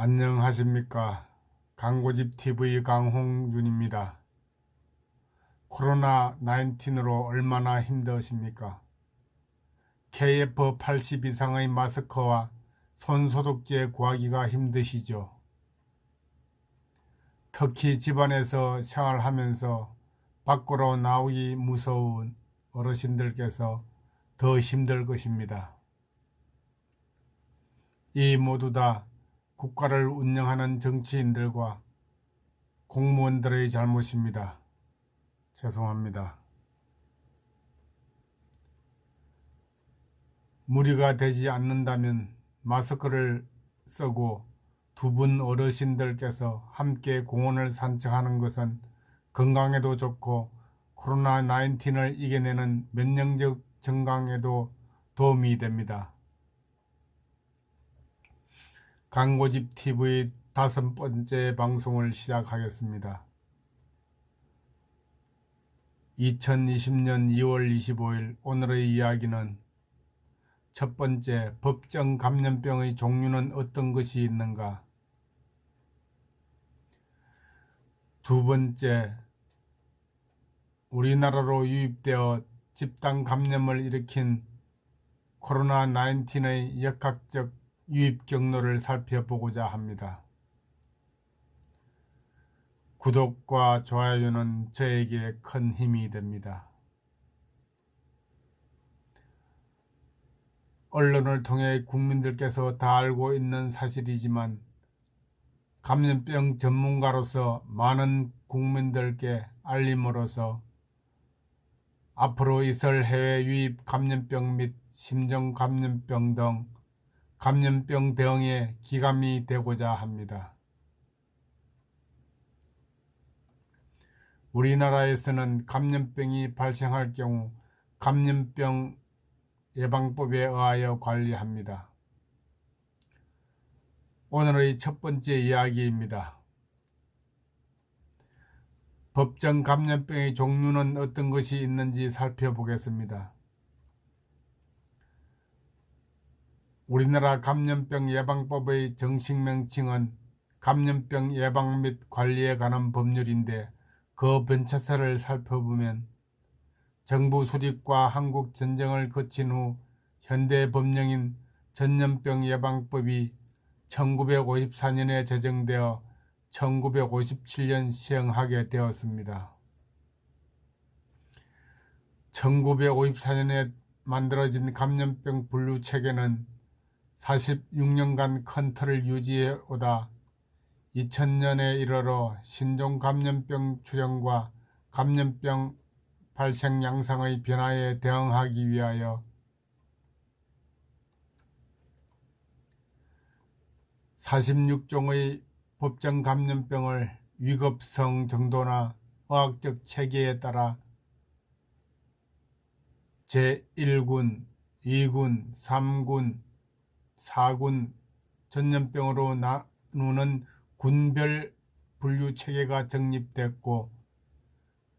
안녕하십니까. 광고집 TV 강홍윤입니다. 코로나 19으로 얼마나 힘드십니까? KF80 이상의 마스크와 손소독제 구하기가 힘드시죠. 특히 집안에서 생활하면서 밖으로 나오기 무서운 어르신들께서 더 힘들 것입니다. 이 모두 다 국가를 운영하는 정치인들과 공무원들의 잘못입니다. 죄송합니다. 무리가 되지 않는다면 마스크를 쓰고 두 분 어르신들께서 함께 공원을 산책하는 것은 건강에도 좋고 코로나19을 이겨내는 면역력 증강에도 도움이 됩니다. 광고집 TV 5번째 방송을 시작하겠습니다. 2020년 2월 25일 오늘의 이야기는 첫 번째, 법정 감염병의 종류는 어떤 것이 있는가? 두 번째, 우리나라로 유입되어 집단 감염을 일으킨 코로나19의 역학적 유입 경로를 살펴보고자 합니다. 구독과 좋아요는 저에게 큰 힘이 됩니다. 언론을 통해 국민들께서 다 알고 있는 사실이지만 감염병 전문가로서 많은 국민들께 알림으로써 앞으로 있을 해외 유입 감염병 및 심정 감염병 등 감염병 대응에 기감이 되고자 합니다. 우리나라에서는 감염병이 발생할 경우 감염병 예방법에 의하여 관리합니다. 오늘의 첫 번째 이야기입니다. 법정 감염병의 종류는 어떤 것이 있는지 살펴보겠습니다. 우리나라 감염병 예방법의 정식 명칭은 감염병 예방 및 관리에 관한 법률인데 그 번차서를 살펴보면 정부 수립과 한국 전쟁을 거친 후 현대 법령인 전염병 예방법이 1954년에 제정되어 1957년 시행하게 되었습니다. 1954년에 만들어진 감염병 분류 체계는 46년간 큰 틀을 유지해 오다 2000년에 이르러 신종 감염병 출현과 감염병 발생 양상의 변화에 대응하기 위하여 46종의 법정 감염병을 위급성 정도나 의학적 체계에 따라 제1군, 2군, 3군, 4군 전염병으로 나누는 군별 분류 체계가 정립됐고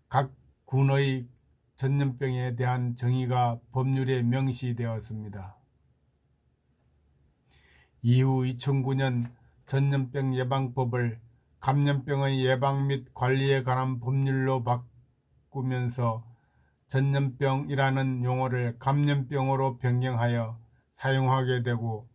각 군의 전염병에 대한 정의가 법률에 명시되었습니다. 이후 2009년 전염병 예방법을 감염병의 예방 및 관리에 관한 법률로 바꾸면서 전염병이라는 용어를 감염병으로 변경하여 사용하게 되고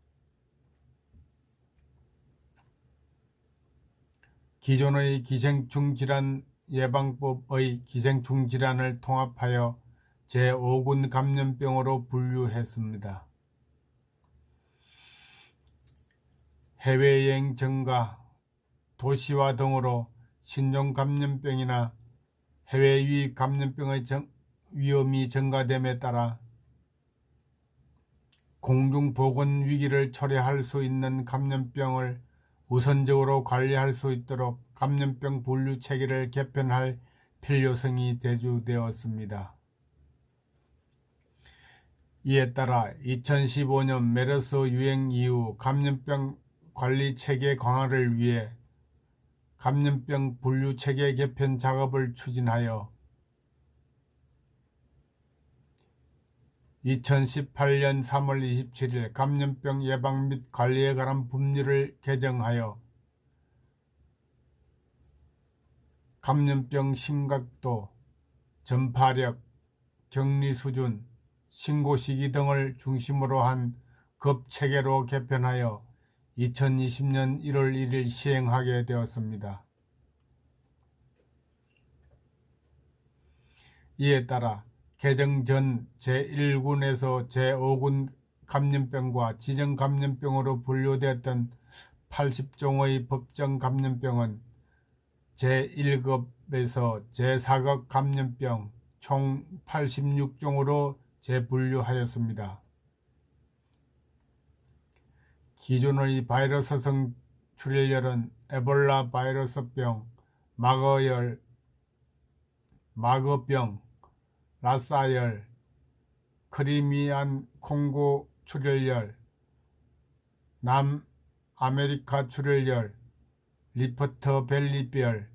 기존의 기생충 질환 예방법의 기생충 질환을 통합하여 제5군 감염병으로 분류했습니다. 해외여행 증가, 도시화 등으로 신종 감염병이나 해외 유입 감염병의 위험이 증가됨에 따라 공중보건 위기를 초래할 수 있는 감염병을 우선적으로 관리할 수 있도록 감염병 분류 체계를 개편할 필요성이 대두되었습니다. 이에 따라 2015년 메르스 유행 이후 감염병 관리 체계 강화를 위해 감염병 분류 체계 개편 작업을 추진하여 2018년 3월 27일 감염병 예방 및 관리에 관한 법률을 개정하여 감염병 심각도, 전파력, 격리 수준, 신고 시기 등을 중심으로 한 급 체계로 개편하여 2020년 1월 1일 시행하게 되었습니다. 이에 따라 개정 전 제1군에서 제5군 감염병과 지정 감염병으로 분류되었던 80종의 법정 감염병은 제1급에서 제4급 감염병 총 86종으로 재분류하였습니다. 기존의 바이러스성 출혈열은 에볼라 바이러스병, 마거병, 라사열, 크리미안 콩고 출혈열, 남아메리카 출혈열, 리프트 밸리열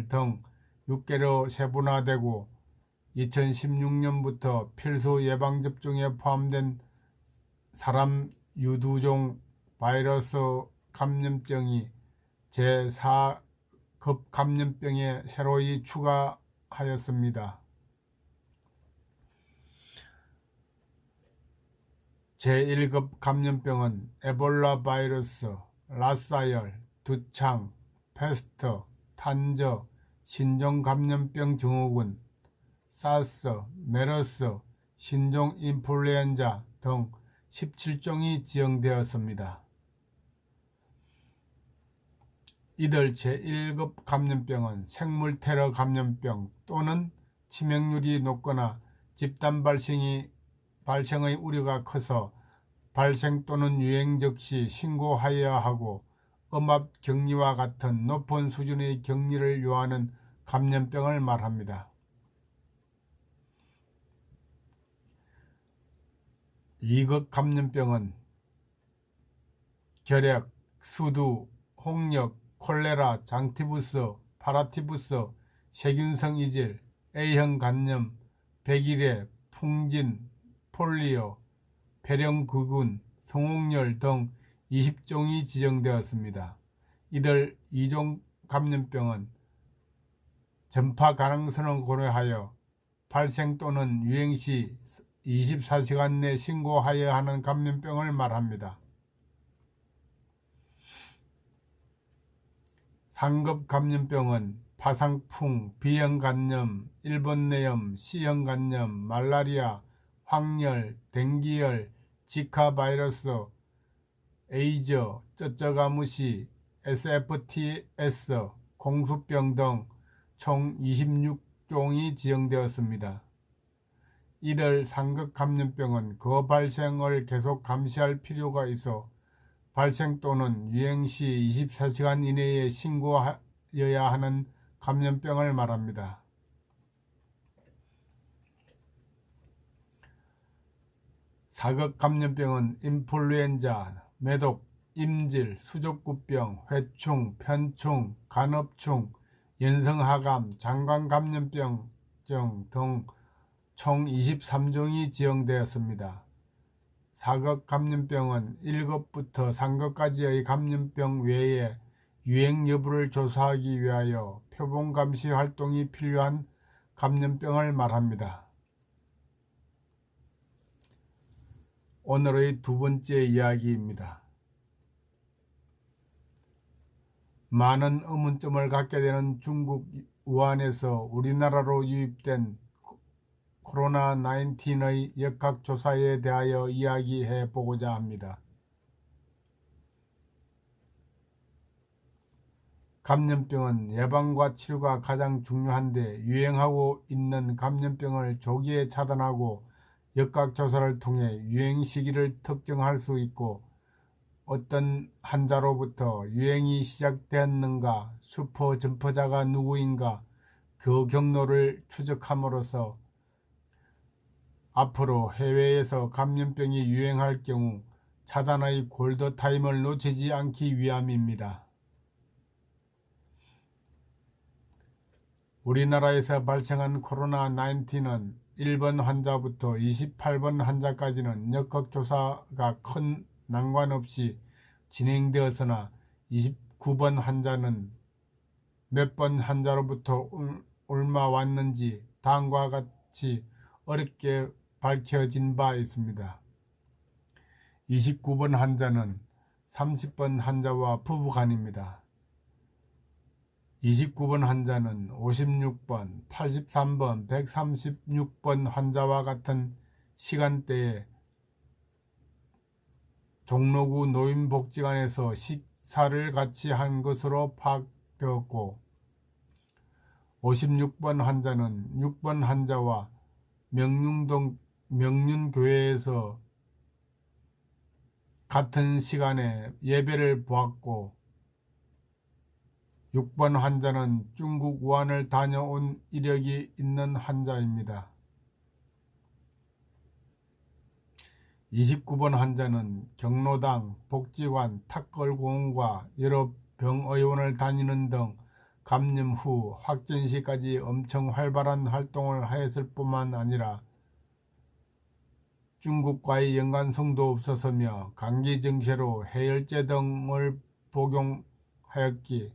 등 6개로 세분화되고 2016년부터 필수 예방접종에 포함된 사람 유두종 바이러스 감염증이 제4급 감염병에 새로이 추가하였습니다. 제1급 감염병은 에볼라 바이러스, 라사열, 두창, 패스트, 탄저, 신종감염병 증후군, 사스, 메르스, 신종인플루엔자 등 17종이 지정되었습니다. 이들 제1급 감염병은 생물테러 감염병 또는 치명률이 높거나 집단 발생의 우려가 커서 발생 또는 유행 즉시 신고하여야 하고 음압 격리와 같은 높은 수준의 격리를 요하는 감염병을 말합니다. 2급 감염병은 결핵, 수두, 홍역, 콜레라, 장티푸스, 파라티푸스, 세균성 이질, A형 간염, 백일해, 풍진, 폴리오, 폐렴구군, 성홍열 등 20종이 지정되었습니다. 이들 2종 감염병은 전파 가능성을 고려하여 발생 또는 유행 시 24시간 내 신고하여야 하는 감염병을 말합니다. 3급 감염병은 파상풍, B형 간염, 일본내염, C형 간염, 말라리아, 황열, 댕기열, 지카 바이러스, 에이즈, 쩌쩌가무시, SFTS, 공수병 등 총 26종이 지정되었습니다. 이들 3급 감염병은 그 발생을 계속 감시할 필요가 있어 발생 또는 유행 시 24시간 이내에 신고하여야 하는 감염병을 말합니다. 4급 감염병은 인플루엔자, 매독, 임질, 수족구병, 회충, 편충, 간업충, 연성하감, 장관감염병 등 총 23종이 지정되었습니다. 4급 감염병은 1급부터 3급까지의 감염병 외에 유행 여부를 조사하기 위하여 표본감시 활동이 필요한 감염병을 말합니다. 오늘의 두 번째 이야기입니다. 많은 의문점을 갖게 되는 중국 우한에서 우리나라로 유입된 코로나19의 역학조사에 대하여 이야기해 보고자 합니다. 감염병은 예방과 치료가 가장 중요한데 유행하고 있는 감염병을 조기에 차단하고 역학조사를 통해 유행 시기를 특정할 수 있고 어떤 환자로부터 유행이 시작되었는가, 슈퍼 전파자가 누구인가 그 경로를 추적함으로써 앞으로 해외에서 감염병이 유행할 경우 차단의 골드타임을 놓치지 않기 위함입니다. 우리나라에서 발생한 코로나19는 1번 환자부터 28번 환자까지는 역학조사가 큰 난관 없이 진행되었으나 29번 환자는 몇 번 환자로부터 옮아왔는지 다음과 같이 어렵게 밝혀진 바 있습니다. 29번 환자는 30번 환자와 부부간입니다. 29번 환자는 56번, 83번, 136번 환자와 같은 시간대에 종로구 노인복지관에서 식사를 같이 한 것으로 파악되었고 56번 환자는 6번 환자와 명륜동 명륜교회에서 같은 시간에 예배를 보았고 6번 환자는 중국 우한을 다녀온 이력이 있는 환자입니다. 29번 환자는 경로당, 복지관, 탁골공원과 여러 병의원을 다니는 등 감염 후 확진 시까지 엄청 활발한 활동을 하였을 뿐만 아니라 중국과의 연관성도 없었으며 감기 증세로 해열제 등을 복용하였기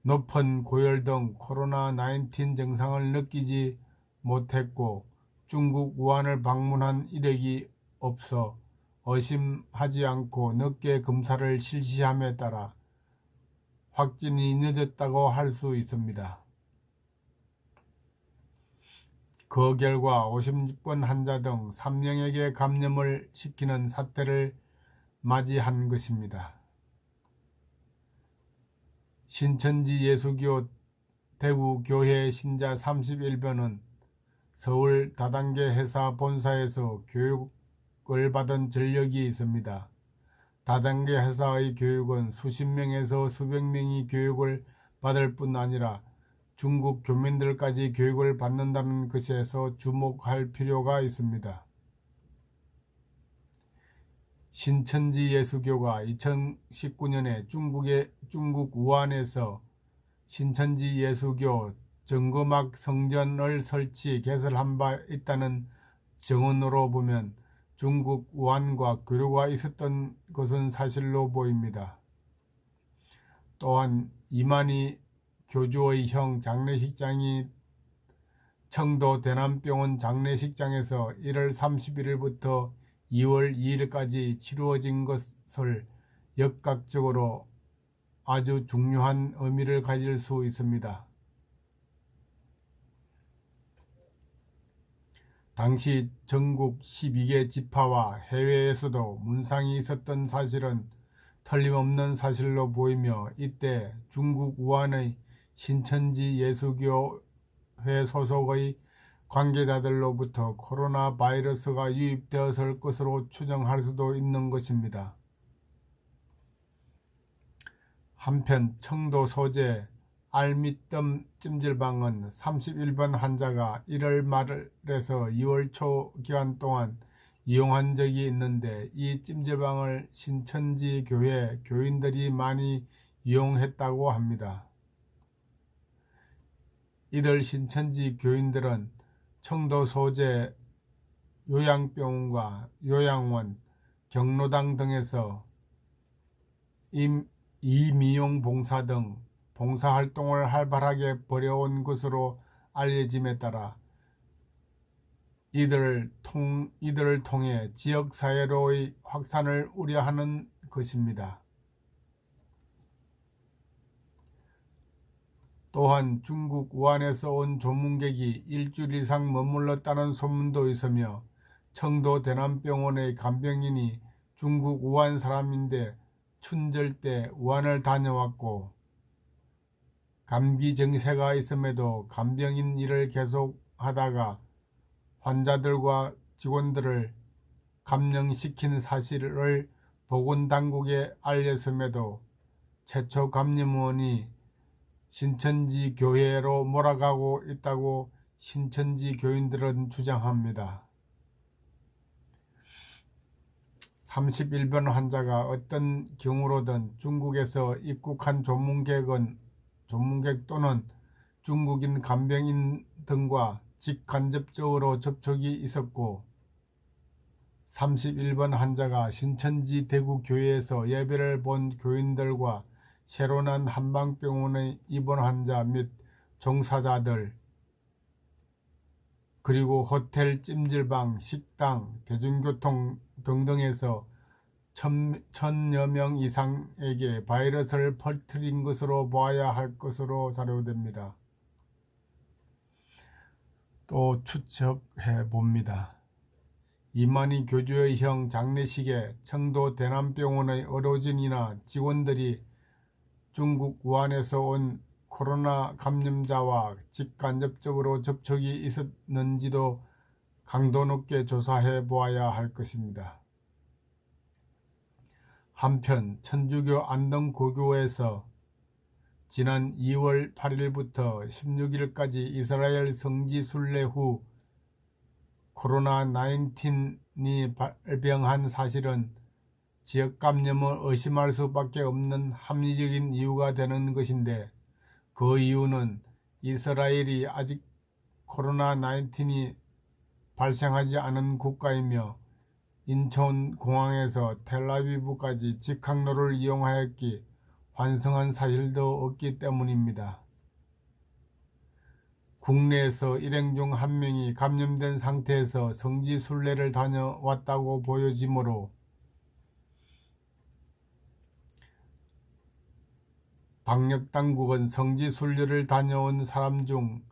높은 고열 등 코로나19 증상을 느끼지 못했고 중국 우한을 방문한 이력이 없어 의심하지 않고 늦게 검사를 실시함에 따라 확진이 늦었다고 할 수 있습니다. 그 결과 56번 환자 등 3명에게 감염을 시키는 사태를 맞이한 것입니다. 신천지 예수교 대구교회 신자 31번은 서울 다단계 회사 본사에서 교육을 받은 전력이 있습니다. 다단계 회사의 교육은 수십 명에서 수백 명이 교육을 받을 뿐 아니라 중국 교민들까지 교육을 받는다는 것에서 주목할 필요가 있습니다. 신천지 예수교가 2019년에 중국 우한에서 신천지 예수교 정거막 성전을 개설한 바 있다는 증언으로 보면 중국 우한과 교류가 있었던 것은 사실로 보입니다. 또한 이만희 교주의 형 장례식장이 청도 대남병원 장례식장에서 1월 31일부터 2월 2일까지 치루어진 것을 역학적으로 아주 중요한 의미를 가질 수 있습니다. 당시 전국 12개 지파와 해외에서도 문상이 있었던 사실은 틀림없는 사실로 보이며 이때 중국 우한의 신천지 예수교회 소속의 관계자들로부터 코로나 바이러스가 유입되었을 것으로 추정할 수도 있는 것입니다. 한편 청도 소재 알미뜸 찜질방은 31번 환자가 1월 말에서 2월 초 기간 동안 이용한 적이 있는데 이 찜질방을 신천지 교회 교인들이 많이 이용했다고 합니다. 이들 신천지 교인들은 청도 소재 요양병원과 요양원, 경로당 등에서 이미용 봉사 등 봉사활동을 활발하게 벌여온 것으로 알려짐에 따라 이들을 통해 지역사회로의 확산을 우려하는 것입니다. 또한 중국 우한에서 온 조문객이 일주일 이상 머물렀다는 소문도 있으며 청도 대남병원의 간병인이 중국 우한 사람인데 춘절 때 우한을 다녀왔고 감기 증세가 있음에도 간병인 일을 계속하다가 환자들과 직원들을 감염시킨 사실을 보건당국에 알렸음에도 최초 감염원이 신천지 교회로 몰아가고 있다고 신천지 교인들은 주장합니다. 31번 환자가 어떤 경우로든 중국에서 입국한 조문객 또는 중국인 간병인 등과 직간접적으로 접촉이 있었고 31번 환자가 신천지 대구교회에서 예배를 본 교인들과 새로 난 한방병원의 입원 환자 및 종사자들 그리고 호텔, 찜질방, 식당, 대중교통 등등에서 1000여 명 이상에게 바이러스를 퍼뜨린 것으로 보아야 할 것으로 자료됩니다. 또 추측해 봅니다. 이만희 교주의 형 장례식에 청도 대남병원의 의료진이나 직원들이 중국 우한에서 온 코로나 감염자와 직간접적으로 접촉이 있었는지도 강도 높게 조사해 보아야 할 것입니다. 한편 천주교 안동고교에서 지난 2월 8일부터 16일까지 이스라엘 성지 순례 후 코로나19이 발병한 사실은 지역 감염을 의심할 수밖에 없는 합리적인 이유가 되는 것인데 그 이유는 이스라엘이 아직 코로나19이 발생하지 않은 국가이며 인천공항에서 텔아비브까지 직항로를 이용하였기 환승한 사실도 없기 때문입니다. 국내에서 일행 중 한 명이 감염된 상태에서 성지 순례를 다녀왔다고 보여지므로 방역당국은 성지 순례를 다녀온 사람 중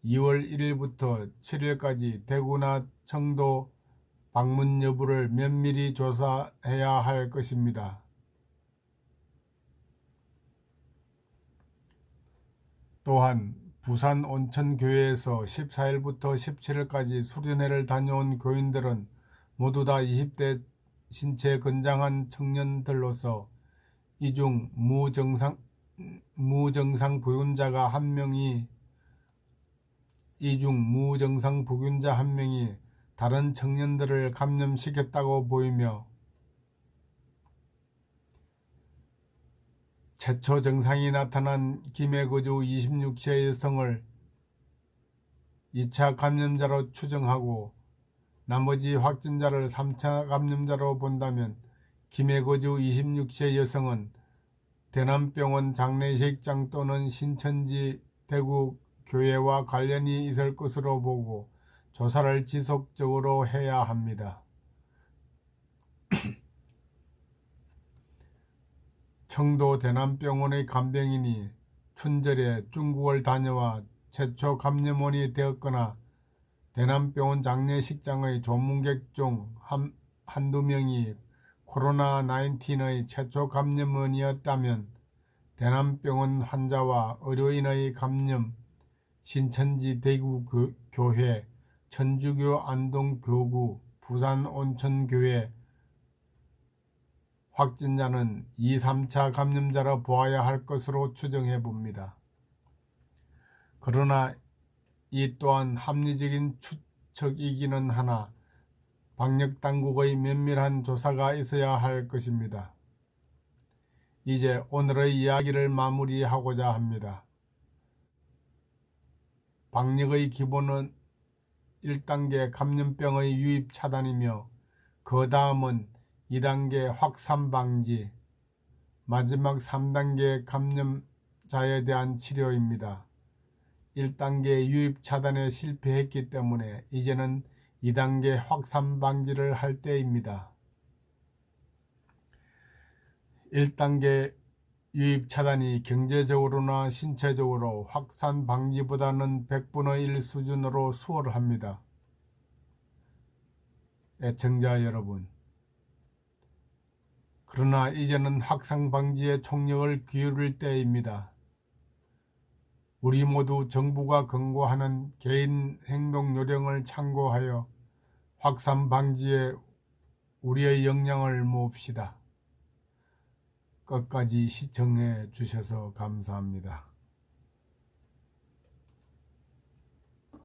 2월 1일부터 7일까지 대구나 청도 방문 여부를 면밀히 조사해야 할 것입니다. 또한 부산 온천교회에서 14일부터 17일까지 수련회를 다녀온 교인들은 모두 다 20대 신체 건장한 청년들로서 이 중 무증상 부균자 한 명이 다른 청년들을 감염시켰다고 보이며 최초 증상이 나타난 김해 거주 26세 여성을 2차 감염자로 추정하고 나머지 확진자를 3차 감염자로 본다면 김해 거주 26세 여성은 대남병원 장례식장 또는 신천지 대구 교회와 관련이 있을 것으로 보고 조사를 지속적으로 해야 합니다. 청도 대남병원의 간병인이 춘절에 중국을 다녀와 최초 감염원이 되었거나 대남병원 장례식장의 조문객 중 한두 명이 코로나19의 최초 감염원이었다면 대남병원 환자와 의료인의 감염, 신천지 대구교회, 천주교 안동교구, 부산 온천교회 확진자는 2, 3차 감염자로 보아야 할 것으로 추정해 봅니다. 그러나 이 또한 합리적인 추측이기는 하나 방역당국의 면밀한 조사가 있어야 할 것입니다. 이제 오늘의 이야기를 마무리하고자 합니다. 방역의 기본은 1단계 감염병의 유입 차단이며 그 다음은 2단계 확산 방지, 마지막 3단계 감염자에 대한 치료입니다. 1단계 유입 차단에 실패했기 때문에 이제는 2단계 확산 방지를 할 때입니다. 1단계 유입 차단이 경제적으로나 신체적으로 확산 방지보다는 100분의 1 수준으로 수월합니다. 애청자 여러분, 그러나 이제는 확산 방지에 총력을 기울일 때입니다. 우리 모두 정부가 권고하는 개인 행동 요령을 참고하여 확산 방지에 우리의 역량을 모읍시다. 끝까지 시청해 주셔서 감사합니다.